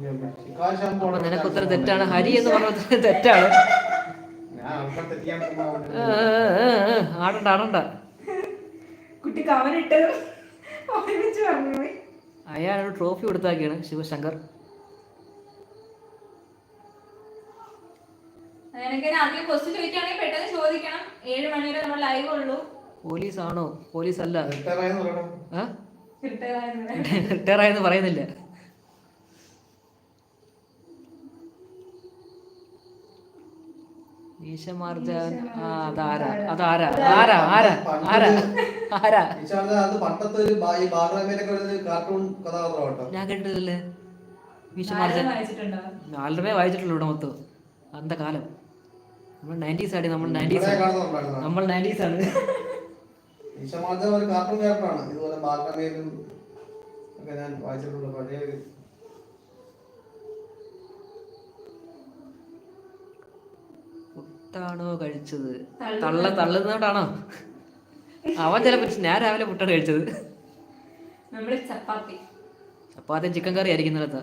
അപ്പൊ നിനക്ക് ഉത്തരം തെറ്റാണ്. ഹരി എന്ന് പറഞ്ഞ തെറ്റാണ്. ആടണ്ട ആടണ്ട. കുട്ടി കവനിട്ട് ഒരുമിച്ച് പറഞ്ഞു പോയി. അയാളൊരു ട്രോഫി കൊടുത്താക്കിയാണ് ശിവശങ്കർ. ആദ്യം ക്വസ്റ്റ്യൻ ചോദിക്കുകയാണെങ്കിൽ പെട്ടെന്ന് ചോദിക്കണം. 7 മണി വരെ നമ്മൾ ലൈവ് ഉള്ളൂ. പോലീസ് ആണോ? പോലീസ് അല്ല. റിട്ടയർ ആയെന്ന് പറയുന്നില്ല. ഈശമാർജാൻ ഞാൻ കേട്ടിട്ടില്ലേ ഈശമാർജാൻ? ആളുടെ വായിച്ചിട്ടുള്ളൂ ഇവിടെ മൊത്തം. അന്ത കാലം നമ്മൾ 90s ആടി. നമ്മൾ 90s ആണ്. ഈശമാർജാൻ ഒരു കാർട്ടൂൺ ക്യാരക്ടറാണ്. ഇതുപോലെ ബാലരമയിലും ഒക്കെ ഞാൻ വായിച്ചിട്ടുള്ള പഴയ ഒരു പുട്ടാണോ കഴിച്ചത്? തള്ളുന്നോണ്ടാണോ? അവൻ ചിലപ്പോ ഞാൻ രാവിലെ പുട്ടാണ് കഴിച്ചത്. ചപ്പാത്തിയും ചിക്കൻ കറി ആയിരിക്കും ഇന്നലത്തെ.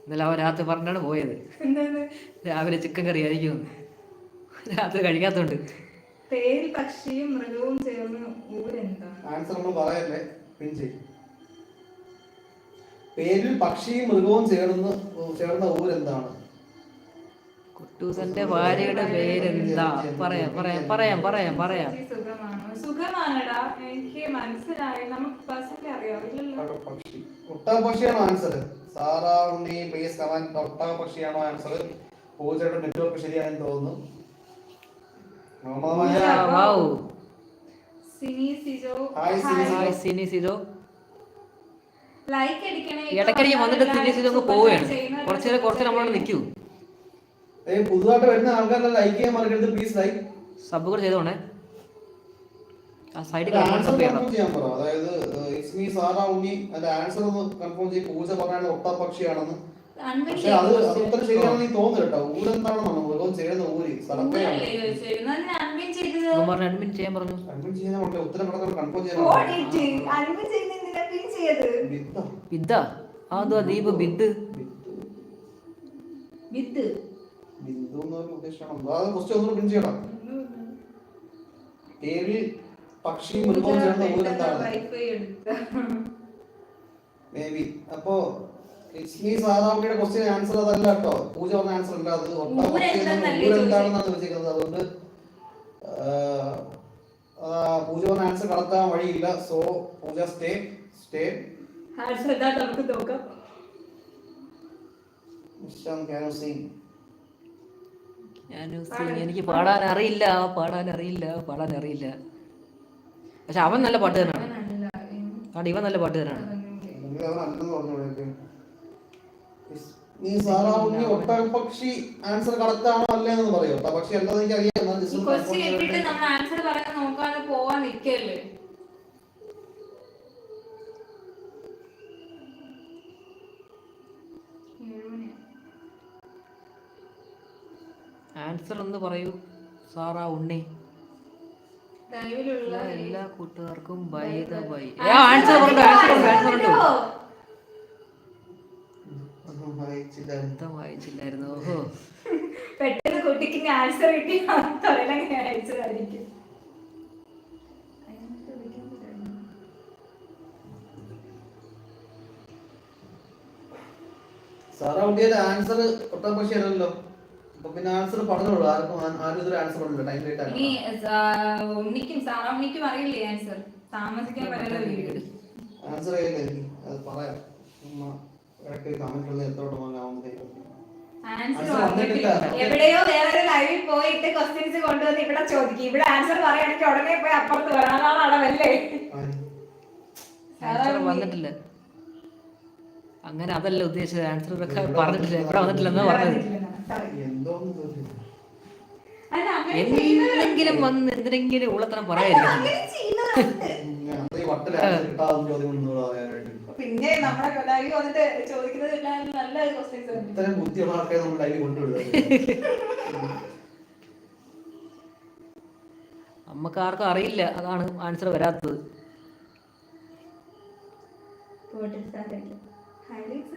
ഇന്നലെ അവൻ രാത്രി പറഞ്ഞാണ് പോയത്. രാവിലെ ചിക്കൻ കറി ആയിരിക്കും. രാത്രി കഴിക്കാത്തോണ്ട്. പക്ഷിയും മൃഗവും ചേർന്ന് ആൻസർ നമ്മൾ പറയല്ലേ. പേരിൽ പക്ഷിയും മൃഗവും ചേർന്ന ഊരെന്താണ്? കുട്ടൂസന്റെ ഭാര്യയുടെ പേരെന്താ? പറയാം. സുഖമാണടാ, എനിക്ക് മനസ്സിലായി. നമുക്ക് അറിയാം. ഒട്ടകപക്ഷിയാണോ answer? Sara Unni please comment. ഒട്ടകപക്ഷിയാണോ ആൻസർ? പൂജയുടെ നെറ്റ്വർക്ക് ശരിയാണെന്ന് തോന്നുന്നു. ഇടയ്ക്കിടയ്ക്ക് വന്നിട്ട് സിനിസിതോ പോവുകയാണ്. കുറച്ച് നമ്മളോട് നിൽക്കൂ. പുതുതായിട്ട് വരുന്ന ആൾക്കാരെ ലൈക്ക് ചെയ്യാൻ മറക്കരുത് പ്ലീസ്. ലൈക്ക് സബ് കൂടെ ചെയ്തോണേ. ആ സൈഡിൽ അതായത് ഇസ്മി സാറാ ഉണ്ണി അതിന്റെ ആൻസർ ഒന്ന് കൺഫേം ചെയ്ത്. പൂജ പറഞ്ഞാൽ ഒട്ടകപക്ഷിയാണെന്ന്. പക്ഷെ അത് ഉത്തരം ശരിയാണെന്ന് എനിക്ക് തോന്നുന്നു കേട്ടോ. ഊരെന്താണെന്നോ മൃഗം ചേരുന്ന ഊര് സ്ഥലപ്പേരാണ്. അഡ്മിൻ ചെയ്യാൻ പറഞ്ഞു. അഡ്മിൻ ചെയ്യാൻ ഉത്തരം കൺഫേം ചെയ്യാൻ. അതെന്താ ദീപ് ബിദ് ബിന്ദു എന്നൊരു ഉദ്ദേശമാണോ? അത് ക്വസ്റ്റ്യൻ ഒന്നുകൂടെ പ്രിന്റ് ചെയ്യണം. പേരിൽ പക്ഷിയും മൃഗവും ചേർന്ന ഊരെന്താണ്? മേബി. അപ്പോ ഇസ്മി സാറാമിയുടെ ക്വസ്റ്റ്യൻ ആൻസർ അതല്ല കേട്ടോ. പൂജ പറഞ്ഞ ആൻസർ അല്ല അത്. ഊരെന്താണെന്നാണ് ചോദിച്ചിരിക്കുന്നത്. അതുകൊണ്ട് പൂജ പറഞ്ഞ ആൻസർ കടത്താൻ വഴിയില്ല. സോ പൂജ സ്റ്റേ. എനിക്ക് പാടാൻ അറിയില്ല. പക്ഷെ അവൻ നല്ല പാട്ടുകാരനാണ്. ഇവൻ നല്ല പാട്ടുകാരനാണ്. നീ സാറാ ഉണ്ണി ഒട്ടകപക്ഷി ആൻസർ കറക്റ്റാണോ അല്ലേന്ന് പറയോ? ഒട്ടകപക്ഷി അല്ലെന്ന് എനിക്ക് അറിയാം. ആൻസർ ഒന്ന് പറയൂ സാറാ ഉണ്ണി. എല്ലാ കൂട്ടുകാർക്കും ആൻസർ വായിച്ചില്ലായിരുന്നു. ഓഹോ, പെട്ടെന്ന് കുട്ടിക്ക് ആൻസർ കിട്ടി. അയച്ചതായിരിക്കും. സാറാ ഉണ്ണിയുടെ ആൻസർ ഒട്ടകപക്ഷി അല്ലല്ലോ. അപ്പൊ പിന്നെ ആൻസർ പറഞ്ഞോളൂ. ആരും ഇതൊരു ആൻസർ പറഞ്ഞില്ല. ടൈം ലേറ്റ് ആയി. ഉണ്ണിക്കും സാറാ ഉണ്ണിക്കും അറിയില്ലേ ആൻസർ? താമസിക്കാൻ പറ്റുന്ന വീട് ആൻസർ ചെയ്യില്ല. എനിക്ക് അത് പറയാം. കമന്റ് എത്തോട്ട് എവിടെയോ വേറൊരു ലൈവിൽ പോയിട്ട് ക്വസ്റ്റ്യൻസ് കൊണ്ടുവന്ന് ഇവിടെ ചോദിക്കും. ഇവിടെ ആൻസർ പറയുകയാണെങ്കിൽ ഉടനെ പോയി അപ്പുറത്ത് വരാനാണ് അടവല്ലേ? വന്നിട്ടില്ല. അങ്ങനെ അതല്ല ഉദ്ദേശിച്ചത്. ആൻസർ പറഞ്ഞിട്ടില്ല. ഇവിടെ വന്നിട്ടില്ലെന്നാ പറഞ്ഞത്. എന്തെങ്കിലും വന്ന് എന്തെങ്കിലും ഉള്ളത്തരം പറയായിരിക്കും. പിന്നെ നമ്മുടെ ലൈവ് വന്നിട്ട് ചോദിക്കുന്നത് നല്ല ക്വസ്റ്റ്യൻസ്. ഇത്രയും ബുദ്ധിയുള്ള ആൾക്കാരെ നമ്മൾ ലൈവ് കൊണ്ടുവിടുന്നത്. നമുക്ക് ആർക്കും അറിയില്ല. അതാണ് ആൻസർ വരാത്തത്. ഹൈലൈറ്റ്സ്